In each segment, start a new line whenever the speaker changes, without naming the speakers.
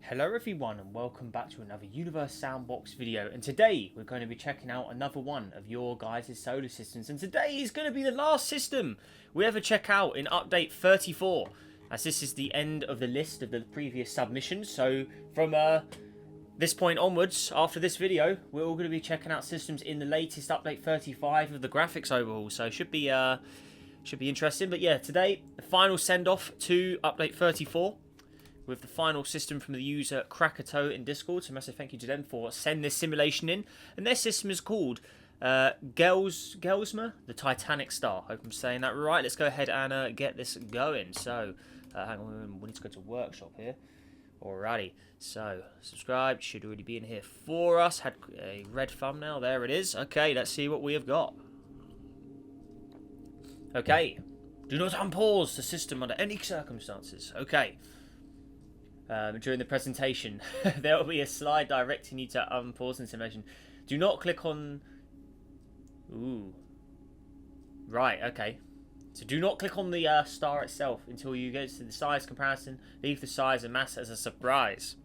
Hello everyone and welcome back to another Universe Sandbox video, and today we're going to be checking out another one of your guys' solar systems, and today is going to be the last system we ever check out in update 34, as this is the end of the list of the previous submissions. So from this point onwards, after this video, we're all going to be checking out systems in the latest update 35 of the graphics overhaul, so should be interesting. But yeah, today the final send-off to update 34 with the final system from the user Krakatoa in Discord. So massive thank you to them for sending this simulation in. And their system is called Gelasma, the Titanic star. Hope I'm saying that right. Let's go ahead and get this going. So, hang on, we need to go to workshop here. Alrighty, so subscribe, should already be in here for us. Had a red thumbnail, there it is. Okay, let's see what we have got. Okay, do not unpause the system under any circumstances. Okay. During the presentation, there will be a slide directing you to unpause the simulation. Do not click on... Ooh. Right, okay. So do not click on the star itself until you go to the size comparison. Leave the size and mass as a surprise.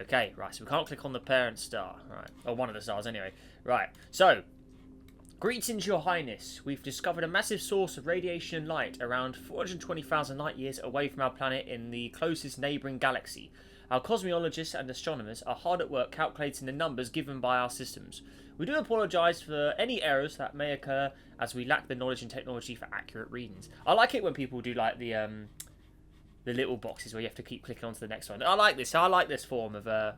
Okay, right, so we can't click on the parent star. Right, or one of the stars anyway. Right, so... Greetings, Your Highness. We've discovered a massive source of radiation and light around 420,000 light years away from our planet in the closest neighbouring galaxy. Our cosmologists and astronomers are hard at work calculating the numbers given by our systems. We do apologise for any errors that may occur as we lack the knowledge and technology for accurate readings. I like it when people do like the little boxes where you have to keep clicking on to the next one. I like this. I like this form of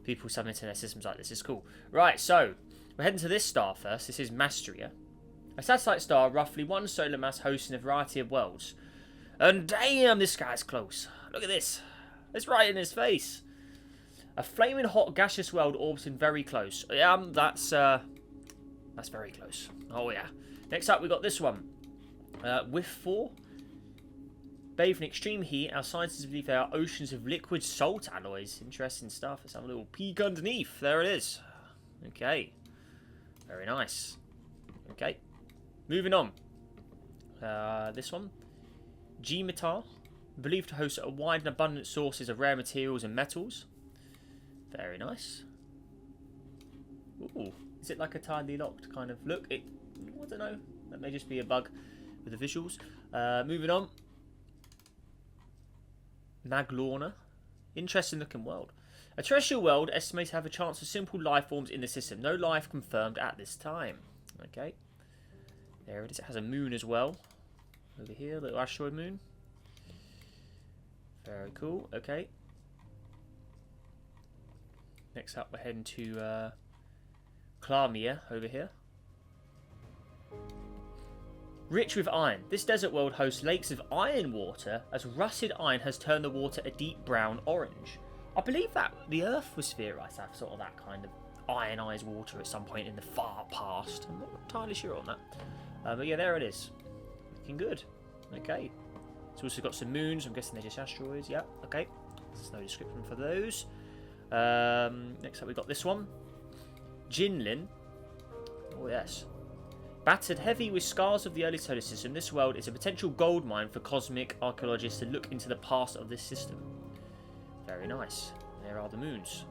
people submitting their systems like this. It's cool. Right, so... we're heading to this star first. This is Mastria. A satellite star, roughly one solar mass, hosting a variety of worlds. And damn, this guy's close. Look at this. It's right in his face. A flaming hot gaseous world orbiting very close. That's very close. Oh yeah. Next up, we got this one. With 4. Bathed in extreme heat, our scientists believe there are oceans of liquid salt alloys. Interesting stuff. Let's have a little peek underneath. There it is. Okay. Very nice. Okay. Moving on. This one. G-Metal. Believed to host a wide and abundant sources of rare materials and metals. Very nice. Ooh. Is it like a tightly locked kind of look? I don't know. That may just be a bug with the visuals. Moving on. Maglorna. Interesting looking world. A terrestrial world estimated to have a chance of simple life forms in the system. No life confirmed at this time. Okay. There it is. It has a moon as well. Over here, little asteroid moon. Very cool. Okay. Next up, we're heading to Klamia over here. Rich with iron. This desert world hosts lakes of iron water, as rusted iron has turned the water a deep brown orange. I believe that the Earth was theorised to have sort of that kind of ionised water at some point in the far past. I'm not entirely sure on that. But yeah, there it is. Looking good. Okay. It's also got some moons. I'm guessing they're just asteroids. Yep. Okay. There's no description for those. Next up, we've got this one. Jinlin. Oh, yes. Battered heavy with scars of the early solar system, this world is a potential gold mine for cosmic archaeologists to look into the past of this system. Very nice. There are the moons.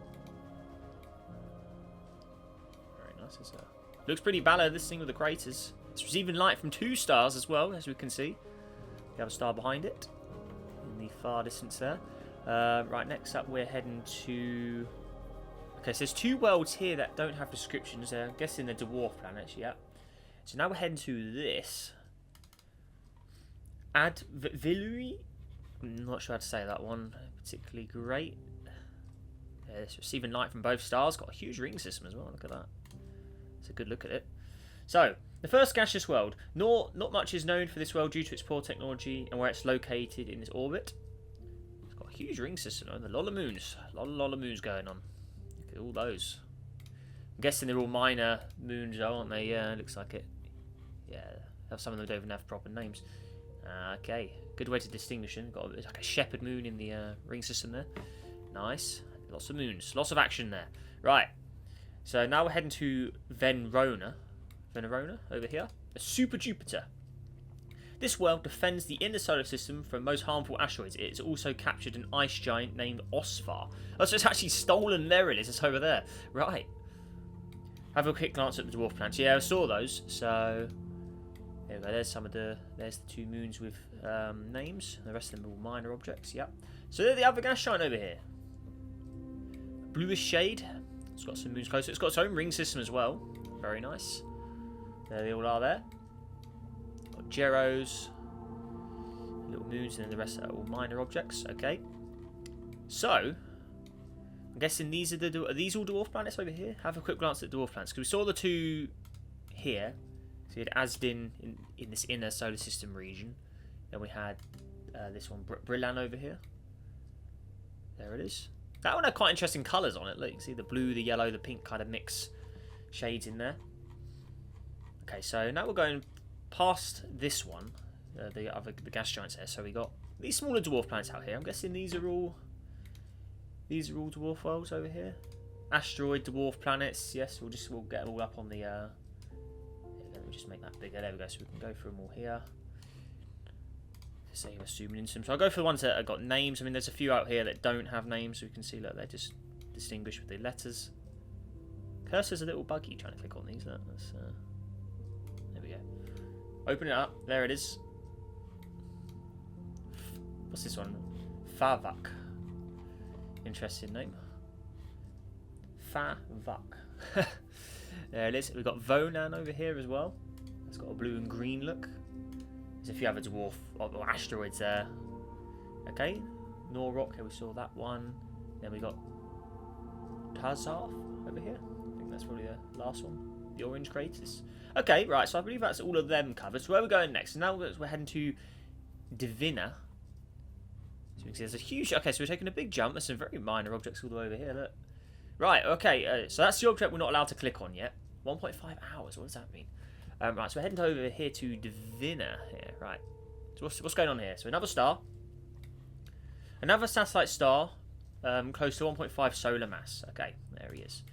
Very nice. Looks pretty balanced, this thing with the craters. It's receiving light from 2 stars as well, as we can see. We have a star behind it in the far distance there. Right, next up we're heading to... okay, so there's 2 worlds here that don't have descriptions. I'm guessing they're dwarf planets, yeah. So now we're heading to this. Advilui? I'm not sure how to say that one particularly great. It's receiving light from both stars. Got a huge ring system as well. Look at that. It's a good look at it. So, the first gaseous world. Not much is known for this world due to its poor technology and where it's located in its orbit. It's got a huge ring system and a lot of moons. A lot of moons going on. Look at all those. I'm guessing they're all minor moons, aren't they? Yeah, looks like it. Yeah, some of them don't even have proper names. Okay, good way to distinguish them. Got like a shepherd moon in the ring system there. Nice. Lots of moons. Lots of action there. Right. So now we're heading to Venerona over here. A super Jupiter. This world defends the inner solar system from most harmful asteroids. It's also captured an ice giant named Osfar. Oh, so it's actually stolen. There it is. It's over there. Right. Have a quick glance at the dwarf planets. Yeah, I saw those. So there we go. There's some of the. There's the 2 moons with names. The rest of them are all minor objects. Yep. So there's the other gas giant over here. Bluish shade. It's got some moons closer. It's got its own ring system as well. Very nice. There they all are there. Got Geros, little moons, and then the rest are all minor objects. Okay. So, I'm guessing these are these all dwarf planets over here? Have a quick glance at dwarf planets. Because we saw the 2 here. So we had Asdin in this inner solar system region. Then we had this one, Brillan over here. There it is. That one had quite interesting colours on it. Look, you can see the blue, the yellow, the pink kind of mix shades in there. Okay, so now we're going past this one, the gas giants there. So we got these smaller dwarf planets out here. I'm guessing these are all dwarf worlds over here. Asteroid dwarf planets. Yes, we'll get them all up on the. Let me just make that bigger. There we go. So we can go through them all here. Say we're zooming into them. So I'll go for the ones that have got names. I mean, there's a few out here that don't have names, so we can see that they're just distinguished with the letters. Cursor's a little buggy trying to click on these. There we go. Open it up. There it is. What's this one? Favak. Interesting name. Favak. There it is. We've got Vonan over here as well. It's got a blue and green look. There's a few other dwarf or asteroids there. Okay. Norrock, here we saw that one. Then we got Tazarf over here. I think that's probably the last one. The orange craters. Okay, right, so I believe that's all of them covered. So where are we going next? So now we're heading to Deina. So you can see there's a huge... Okay, so we're taking a big jump. There's some very minor objects all the way over here, look. Right, okay, so that's the object we're not allowed to click on yet. 1.5 hours, what does that mean? Right, so we're heading over here to Deina here, right. So what's going on here? So another star. Another satellite star, close to 1.5 solar mass. Okay, there he is.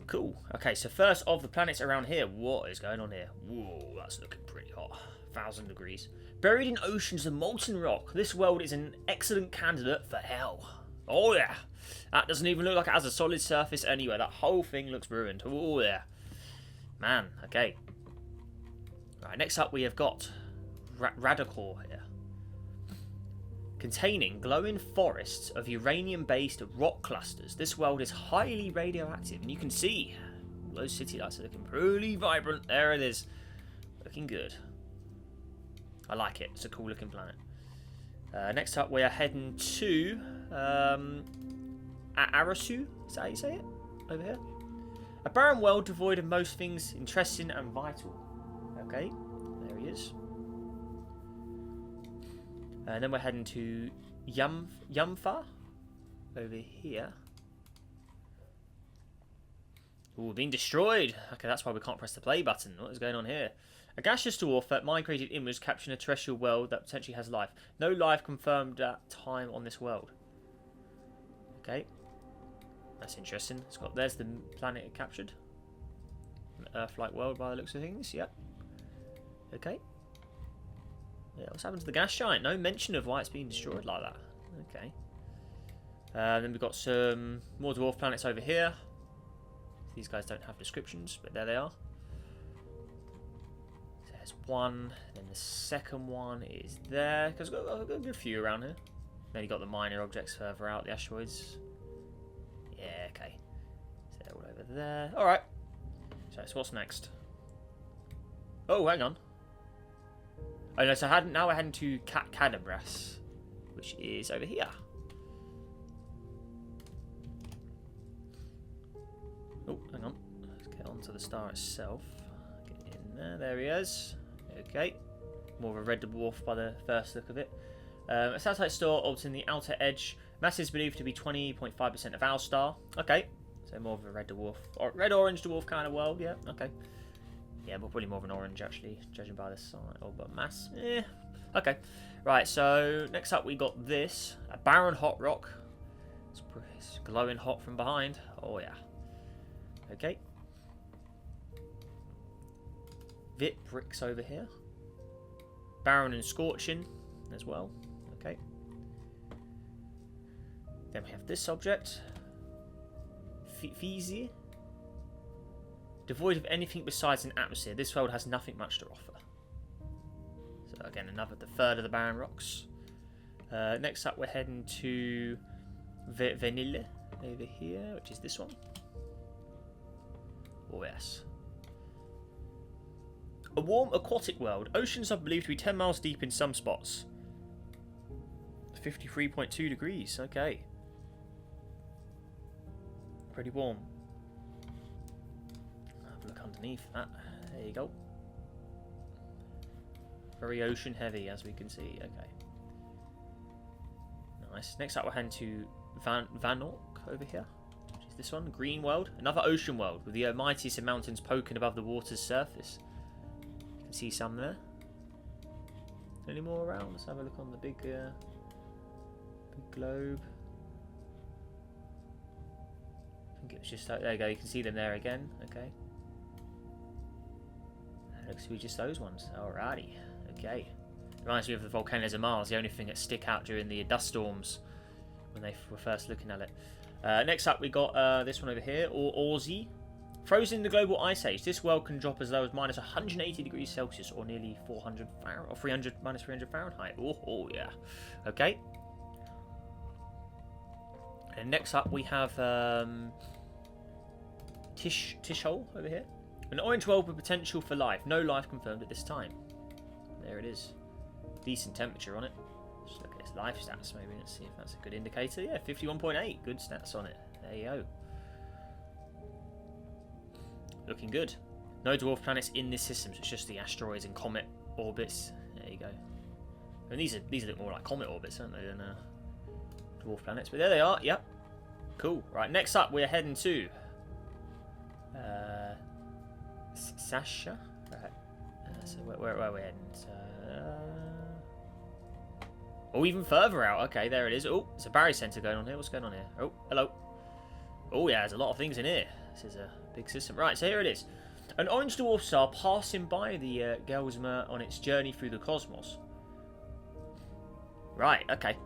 Cool. Okay, so first of the planets around here, what is going on here? Whoa, that's looking pretty hot. 1,000 degrees. Buried in oceans of molten rock, this world is an excellent candidate for hell. Oh yeah. That doesn't even look like it has a solid surface anywhere. That whole thing looks ruined. Oh yeah. Man, okay. Right, next up we have got Radicor here. Containing glowing forests of uranium-based rock clusters. This world is highly radioactive, and you can see those city lights are looking pretty vibrant. There it is. Looking good. I like it. It's a cool looking planet. Next up we are heading to Arasu. Is that how you say it? Over here. A barren world devoid of most things interesting and vital. Okay, there he is. And then we're heading to Yumfa over here. Ooh, being destroyed. Okay, that's why we can't press the play button. What is going on here? A gaseous dwarf that migrated inwards, capturing a terrestrial world that potentially has life. No life confirmed at time on this world. Okay. That's interesting. There's the planet it captured. An Earth-like world by the looks of things. Yep. Okay. Yeah, what's happened to the gas giant? No mention of why it's being destroyed like that. Okay. Then we've got some more dwarf planets over here. These guys don't have descriptions, but there they are. So there's one. Then the second one is there. Because we've got a good few around here. Then you've got the minor objects further out, the asteroids. Yeah, okay. So they're all over there. Alright. So what's next? Oh, hang on. Oh no, so now we're heading to Cadabras, which is over here. Oh, hang on. Let's get onto the star itself. Get in there. There he is. Okay. More of a red dwarf by the first look of it. A satellite star orbiting the outer edge. Mass is believed to be 20.5% of our star. Okay. So more of a red dwarf. Or red-orange dwarf kind of world. Yeah, okay. Yeah, but probably more of an orange, actually, judging by the size. Oh, but mass. Eh. Okay. Right, so next up we got this. A barren hot rock. It's glowing hot from behind. Oh, yeah. Okay. Vit bricks over here. Barren and Scorching as well. Okay. Then we have this object. Feezy. Devoid of anything besides an atmosphere. This world has nothing much to offer. So again, the third of the barren rocks. Next up, we're heading to Vanille over here, which is this one. Oh yes. A warm aquatic world. Oceans are believed to be 10 miles deep in some spots. 53.2 degrees. Okay. Pretty warm. Have a look underneath that. There you go. Very ocean heavy, as we can see. Okay. Nice. Next up, we're heading to Vanork over here, which is this one. Green world. Another ocean world with the mightiest of mountains poking above the water's surface. You can see some there. Any more around? Let's have a look on the big globe. I think it was just like, there you go, you can see them there again. Okay. Looks to be just those ones. Alrighty. Okay. Reminds me of the volcanoes of Mars, the only thing that stick out during the dust storms when they were first looking at it. Next up, we got this one over here, or Aussie. Frozen in the global ice age, this world can drop as low as minus 180 degrees Celsius, or nearly 400 Fahrenheit, or minus 300 Fahrenheit. Oh yeah. Okay. And next up, we have Tishhole over here. An orange world with potential for life. No life confirmed at this time. There it is. Decent temperature on it. Just look at its life stats maybe. Let's see if that's a good indicator. Yeah, 51.8. Good stats on it. There you go. Looking good. No dwarf planets in this system, so it's just the asteroids and comet orbits. There you go. And these look more like comet orbits, don't they, than dwarf planets. But there they are. Yep. Cool. Right, next up we're heading to Sasha. Right. So where are we heading? Oh, even further out. Okay, there it is. Oh, there's a Barry Center going on here. What's going on here? Oh, hello. Oh yeah, there's a lot of things in here. This is a big system. Right, so here it is. An orange dwarf star passing by the Gelasma on its journey through the cosmos. Right, okay.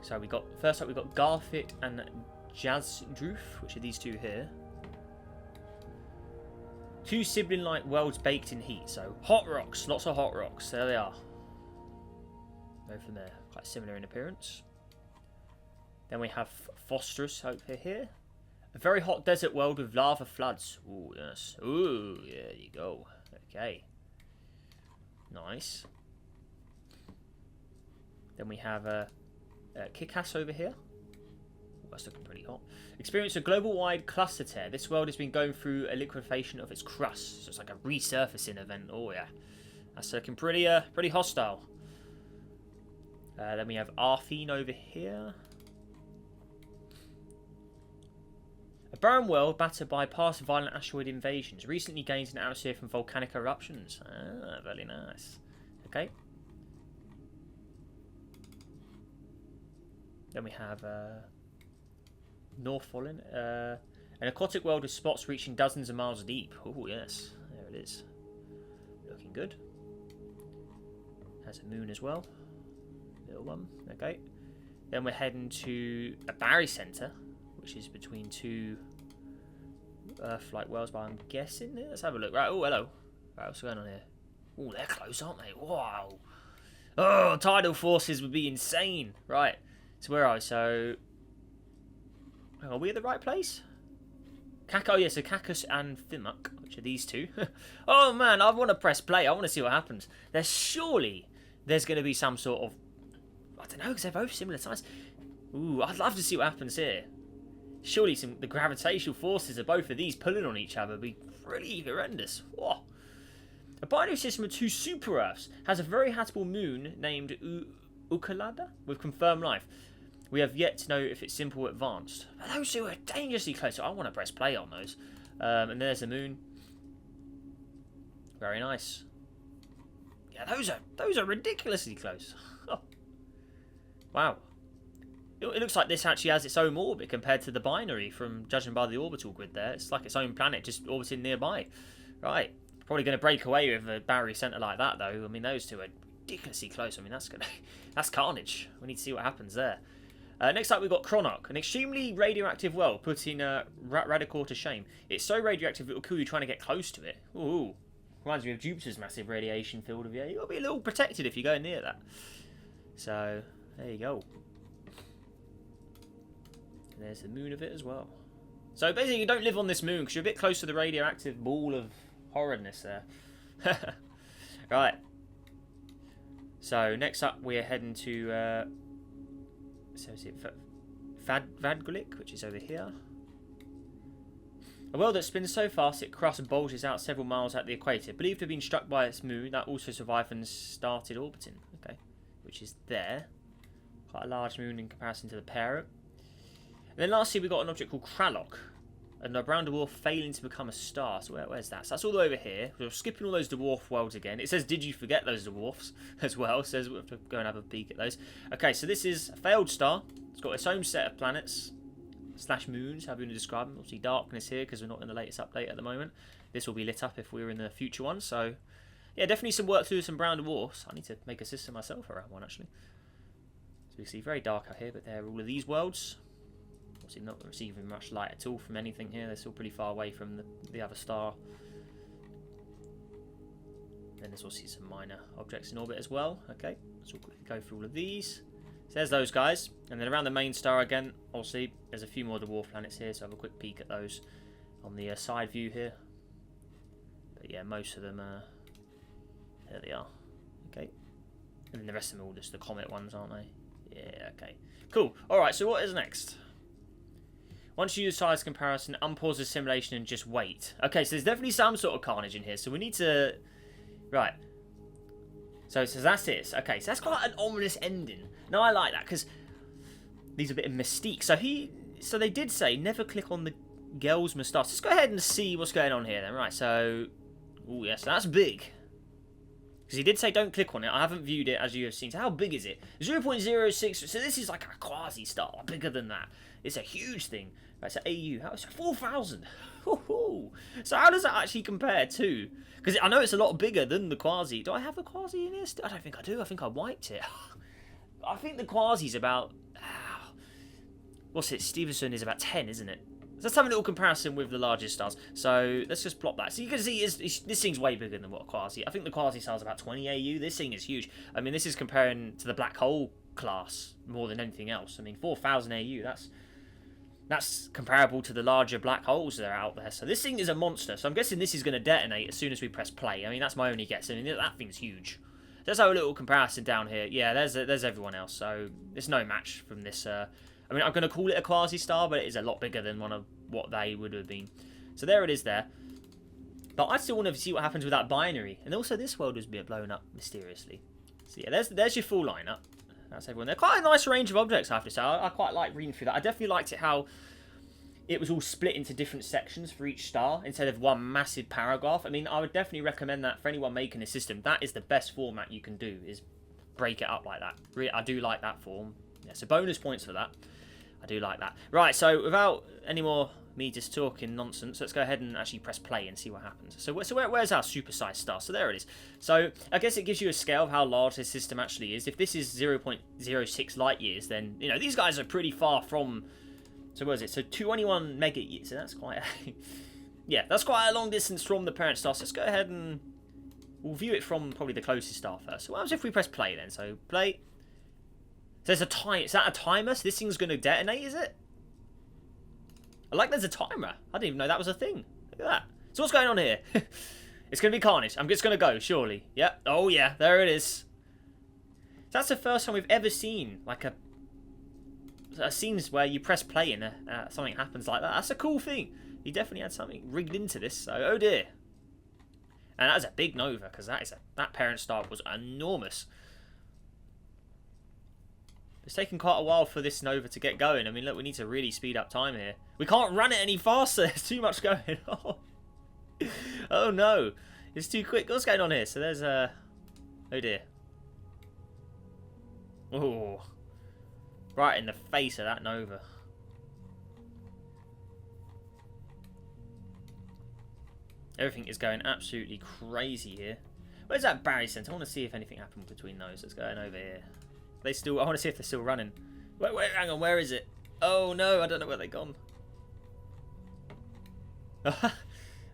So first up we got Garfit and Jazdroof, which are these two here. Two sibling-like worlds baked in heat. So hot rocks, lots of hot rocks. There they are. Go from there. Quite similar in appearance. Then we have Phosphorus over here. A very hot desert world with lava floods. Ooh, yes. Ooh, yeah, there you go. Okay. Nice. Then we have Kick-Ass over here. Ooh, that's looking pretty hot. Experience a global-wide cluster tear. This world has been going through a liquefaction of its crust. So it's like a resurfacing event. Oh, yeah. That's looking pretty hostile. Then we have Arthene over here. A barren world battered by past violent asteroid invasions. Recently gained an atmosphere from volcanic eruptions. Ah, very nice. Okay. Then we have Norfolin. An aquatic world with spots reaching dozens of miles deep. Oh, yes. There it is. Looking good. Has a moon as well. Little one. Okay. Then we're heading to a Barry Center, which is between two Earth-like worlds, but I'm guessing. Let's have a look. Right. Oh, hello. Right, what's going on here? Oh, they're close, aren't they? Wow. Oh, tidal forces would be insane. Right. So where are we? So, are we at the right place? Oh yeah, so Cacus and Thimuk, which are these two. Oh man, I want to press play. I want to see what happens. There's going to be some sort of, I don't know, because they're both similar size. Ooh, I'd love to see what happens here. Surely the gravitational forces of both of these pulling on each other would be pretty horrendous. Whoa. A binary system of two super Earths has a very habitable moon named Ukalada with confirmed life. We have yet to know if it's simple or advanced. But those two are dangerously close, so I want to press play on those. And there's the moon. Very nice. Yeah, those are ridiculously close. Oh. Wow. It looks like this actually has its own orbit compared to the binary, from judging by the orbital grid there. It's like its own planet just orbiting nearby. Right. Probably going to break away with a Barry Centre like that, though. I mean, those two are ridiculously close. I mean, that's carnage. We need to see what happens there. Next up, we've got Chronoc, an extremely radioactive well, putting Radicor to shame. It's so radioactive it will kill you trying to get close to it. Ooh, reminds me of Jupiter's massive radiation field of air. You've got to be a little protected if you go near that. So, there you go. And there's the moon of it as well. So basically, you don't live on this moon because you're a bit close to the radioactive ball of horridness there. Right. So next up, we're heading to so is it Vadgulik, which is over here. A world that spins so fast it crosses and bulges out several miles at the equator. Believed to have been struck by its moon that also survived and started orbiting. Okay, which is there. Quite a large moon in comparison to the parent. And then lastly, we got an object called Kralok, and a brown dwarf failing to become a star. So where's that? So that's all the way over here. We're skipping all those dwarf worlds again. It says, did you forget those dwarfs as well? It says we have to go and have a peek at those. Okay, so this is a failed star. It's got its own set of planets / moons, however you want to describe them. Obviously darkness here because we're not in the latest update at the moment. This will be lit up if we're in the future one. So yeah, definitely some work to do with some brown dwarfs. I need to make a system myself around one actually. So you can see very dark out here, but there are all of these worlds. Obviously not receiving much light at all from anything here. They're still pretty far away from the other star. Then there's also some minor objects in orbit as well. Okay, so we'll quickly go through all of these. So there's those guys. And then around the main star again, obviously, there's a few more dwarf planets here, so have a quick peek at those on the side view here. But yeah, most of them, there they are. Okay. And then the rest of them are all just the comet ones, aren't they? Yeah, okay. Cool. Alright, so what is next? Once you use size comparison, unpause the simulation and just wait. Okay, so there's definitely some sort of carnage in here, so we need to... Right. So that's it. Okay, so that's quite an ominous ending. No, I like that, because these are a bit of mystique. So they did say, never click on the Gelasma star. So let's go ahead and see what's going on here then. Right, so... Oh, yes, that's big. Because he did say don't click on it. I haven't viewed it as you have seen. So how big is it? 0.06. So this is like a quasi-star. Bigger than that. It's a huge thing. Right, so AU. How is it? 4,000. So how does that actually compare to... Because I know it's a lot bigger than the quasi. Do I have a quasi in here? I don't think I do. I think I wiped it. I think the quasi's about... what's it? Stevenson is about 10, isn't it? So let's have a little comparison with the largest stars. So let's just plot that. So you can see this thing's way bigger than what a quasi. I think the quasi star's about 20 AU. This thing is huge. I mean, this is comparing to the black hole class more than anything else. I mean, 4,000 AU. That's comparable to the larger black holes that are out there. So this thing is a monster. So I'm guessing this is going to detonate as soon as we press play. I mean, that's my only guess. I mean, that thing's huge. Let's have a little comparison down here. Yeah, there's everyone else. So there's no match from this. I mean, I'm going to call it a quasi-star, but it is a lot bigger than one of what they would have been. So there it is there. But I still want to see what happens with that binary. And also this world was blown up mysteriously. So yeah, there's your full lineup. That's everyone there. Quite a nice range of objects, I have to say. I quite like reading through that. I definitely liked it how it was all split into different sections for each star instead of one massive paragraph. I mean, I would definitely recommend that for anyone making a system. That is the best format you can do, is break it up like that. Really, I do like that form. Yeah, so bonus points for that. I do like that. Right, so without any more me just talking nonsense, let's go ahead and actually press play and see what happens. So where's our supersized star? So there it is. So I guess it gives you a scale of how large this system actually is. If this is 0.06 light years, then, you know, these guys are pretty far from... So what is it? So 21 mega years. So that's quite a... yeah, that's quite a long distance from the parent star. So let's go ahead and... We'll view it from probably the closest star first. So what happens if we press play then? So play... So there's a time. Is that a timer? So this thing's going to detonate, is it? I like there's a timer. I didn't even know that was a thing. Look at that. So what's going on here? It's going to be carnage. I'm just going to go, surely. Yep. Oh, yeah. There it is. So that's the first time we've ever seen, like, a scenes where you press play and something happens like that. That's a cool thing. He definitely had something rigged into this. So, oh, dear. And that was a big nova, because that parent star was enormous. It's taken quite a while for this nova to get going. I mean, look, we need to really speed up time here. We can't run it any faster. There's too much going on. Oh, no. It's too quick. What's going on here? So there's a... Oh, dear. Oh. Right in the face of that nova. Everything is going absolutely crazy here. Where's that Barry Center? I want to see if anything happened between those. Let's go over here. They still... I want to see if they're still running. Wait, hang on. Where is it? Oh, no. I don't know where they've gone.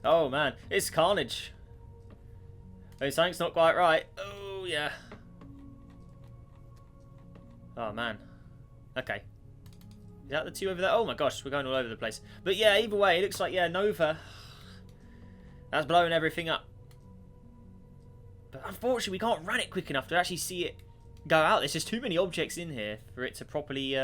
Oh, man. It's carnage. Oh, something's not quite right. Oh, yeah. Oh, man. Okay. Is that the two over there? Oh, my gosh. We're going all over the place. But, yeah, either way, it looks like, yeah, Nova... That's blowing everything up. But unfortunately, we can't run it quick enough to actually see it go out. There's just too many objects in here for it to properly...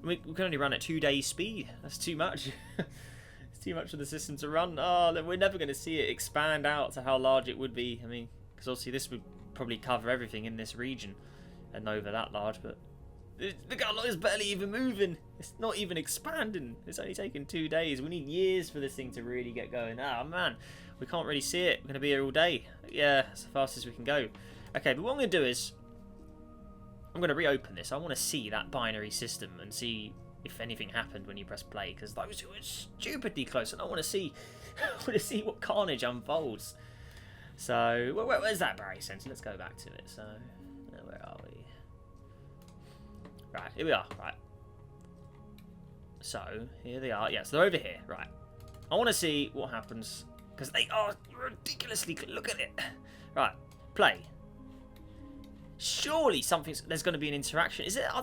we can only run at 2 days speed. That's too much. It's too much for the system to run. Oh, then we're never going to see it expand out to how large it would be. I mean, because obviously this would probably cover everything in this region. And Nova that large, but... Look how long it's barely even moving. It's not even expanding. It's only taken 2 days. We need years for this thing to really get going. Oh, man. We can't really see it. We're going to be here all day. Yeah, it's the fastest we can go. Okay, but what I'm going to do is... I'm going to reopen this. I want to see that binary system and see if anything happened when you press play. Because those two are stupidly close. And I want to see... I want to see what carnage unfolds. So, where's that Barry Center? Let's go back to it. So, where are we? Right, here we are. Right. So, here they are. Yes, they're over here. Right. I want to see what happens. Because they are ridiculously... Look at it. Right. Play. Surely there's going to be an interaction. Is it... I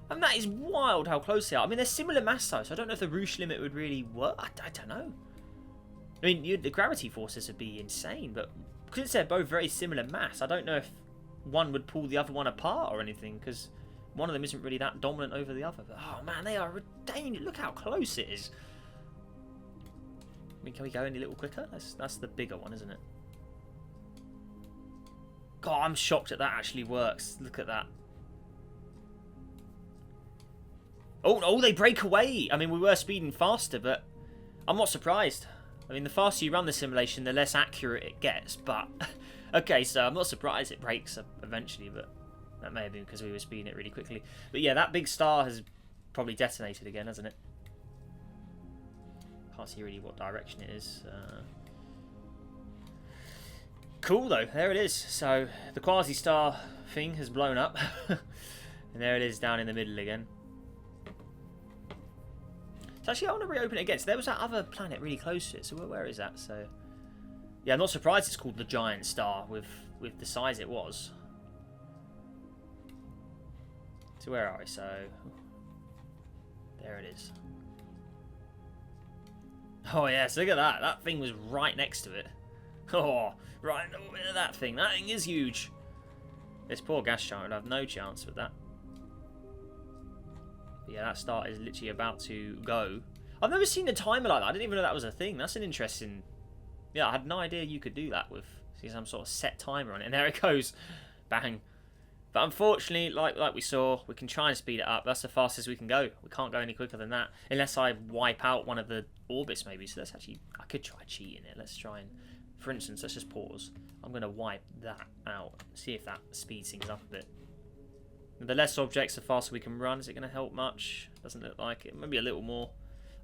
mean, that is wild how close they are. I mean, they're similar mass though, so I don't know if the Roosh limit would really work. I don't know. I mean, the gravity forces would be insane, but because they're both very similar mass, I don't know if one would pull the other one apart or anything, because... One of them isn't really that dominant over the other. But, oh, man, they are ridiculous. Look how close it is. I mean, can we go any little quicker? That's the bigger one, isn't it? God, I'm shocked that actually works. Look at that. Oh, they break away. I mean, we were speeding faster, but I'm not surprised. I mean, the faster you run the simulation, the less accurate it gets. But, okay, so I'm not surprised it breaks eventually, but... That may have been because we were speeding it really quickly. But yeah, that big star has probably detonated again, hasn't it? Can't see really what direction it is. Cool, though. There it is. So, the quasi-star thing has blown up. And there it is down in the middle again. So actually, I want to reopen it again. So there was that other planet really close to it. So where is that? So, yeah, I'm not surprised it's called the Giant Star with the size it was. So where are we? So there it is. Oh yes, look at that. That thing was right next to it. Oh, right over that thing. That thing is huge. This poor gas giant would have no chance with that. But yeah, that star is literally about to go. I've never seen a timer like that. I didn't even know that was a thing. That's an interesting... Yeah, I had no idea you could do that with some sort of set timer on it. And there it goes. Bang. But unfortunately, like we saw, we can try and speed it up. That's the fastest we can go. We can't go any quicker than that. Unless I wipe out one of the orbits, maybe. So let's actually... I could try cheating it. Let's try and... For instance, let's just pause. I'm going to wipe that out. See if that speeds things up a bit. The less objects, the faster we can run. Is it going to help much? Doesn't look like it. Maybe a little more.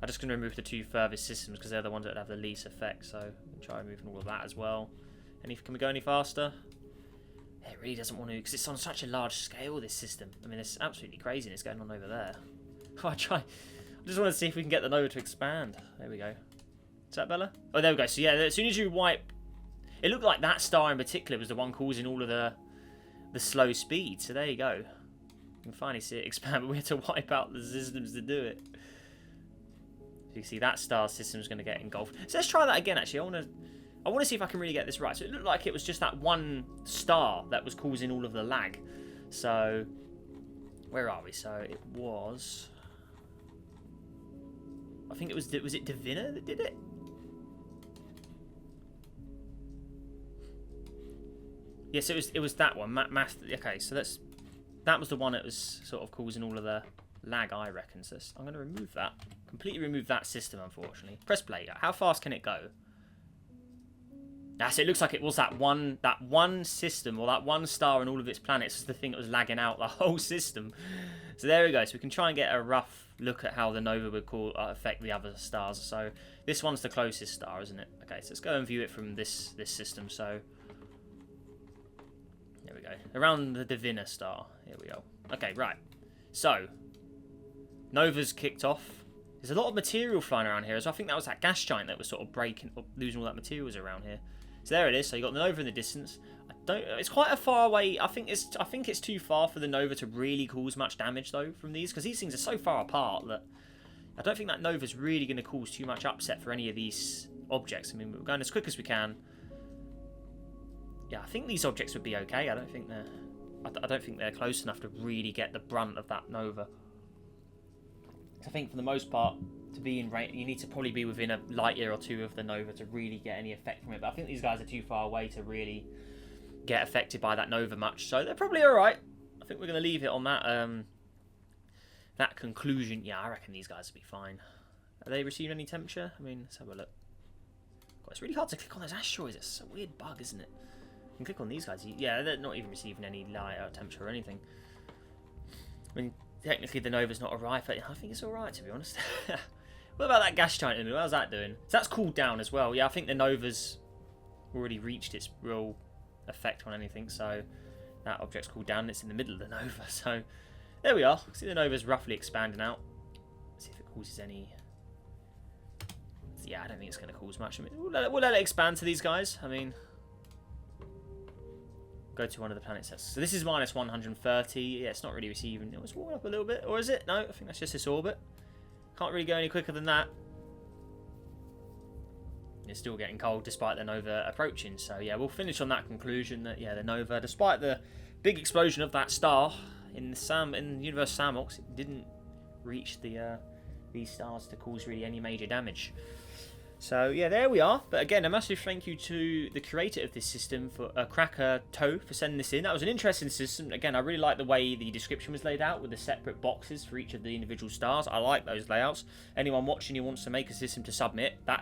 I'm just going to remove the two furthest systems because they're the ones that have the least effect. So we'll try removing all of that as well. Can we go any faster? It really doesn't want to, because it's on such a large scale, this system. I mean, there's absolutely craziness going on over there. I just want to see if we can get the Nova to expand. There we go. Is that Bella? Oh, there we go. So yeah, as soon as you wipe... It looked like that star in particular was the one causing all of the slow speed. So there you go. You can finally see it expand, but we had to wipe out the systems to do it. So you can see that star system is going to get engulfed. So let's try that again, actually. I want to see if I can really get this right. So it looked like it was just that one star that was causing all of the lag. So, where are we? So it was... I think it was it Deina that did it? Yes, it was that one. Okay, so that was the one that was sort of causing all of the lag, I reckon. So I'm going to remove that. Completely remove that system, unfortunately. Press play. How fast can it go? So it looks like it was that one system, or that one star and all of its planets was the thing that was lagging out the whole system. So there we go. So we can try and get a rough look at how the nova would affect the other stars. So this one's the closest star, isn't it? Okay, so let's go and view it from this system. So there we go. Around the Deina star. Here we go. Okay, right. So nova's kicked off. There's a lot of material flying around here. So I think that was that gas giant that was sort of breaking up, losing all that materials around here. So there it is. So you got the nova in the distance. It's quite a far away. I think it's too far for the nova to really cause much damage though from these, because these things are so far apart that I don't think that nova's really going to cause too much upset for any of these objects. I mean, we're going as quick as we can. Yeah, I think these objects would be okay. I don't think they're close enough to really get the brunt of that nova. I think for the most part, to be in range, you need to probably be within a light year or two of the nova to really get any effect from it. But I think these guys are too far away to really get affected by that nova much, so they're probably all right. I think we're going to leave it on that that conclusion. Yeah, I reckon these guys will be fine. Are they receiving any temperature? I mean, let's have a look. God, it's really hard to click on those asteroids. It's a weird bug, isn't it? You can click on these guys. Yeah, they're not even receiving any light or temperature or anything. I mean, technically the nova's not arrived, but I think it's all right, to be honest. What about that gas giant in the middle? How's that doing? So that's cooled down as well. Yeah, I think the nova's already reached its real effect on anything, so that object's cooled down and it's in the middle of the nova. So there we are. See, the nova's roughly expanding out. Let's see if it causes any. Yeah, I don't think it's going to cause much. I mean, we'll let it expand to these guys. I mean, go to one of the planets. So this is minus 130. Yeah, it's not really receiving. It's warming up a little bit, or is it? No, I think that's just this orbit. Can't really go any quicker than that. It's still getting cold despite the nova approaching. So yeah, we'll finish on that conclusion that yeah, the nova, despite the big explosion of that star in the universe Sandbox, it didn't reach these stars to cause really any major damage. So yeah, there we are. But again, a massive thank you to the creator of this system, for Cracker Toe, for sending this in. That was an interesting system. Again, I really like the way the description was laid out with the separate boxes for each of the individual stars. I like those layouts. Anyone watching who wants to make a system to submit, that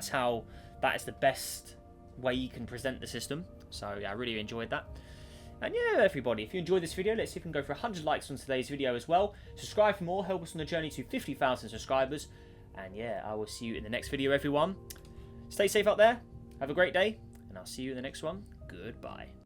is the best way you can present the system. So yeah, I really enjoyed that. And yeah, everybody, if you enjoyed this video, let's see if we can go for 100 likes on today's video as well. Subscribe for more, help us on the journey to 50,000 subscribers. And yeah, I will see you in the next video, everyone. Stay safe out there, have a great day, and I'll see you in the next one. Goodbye.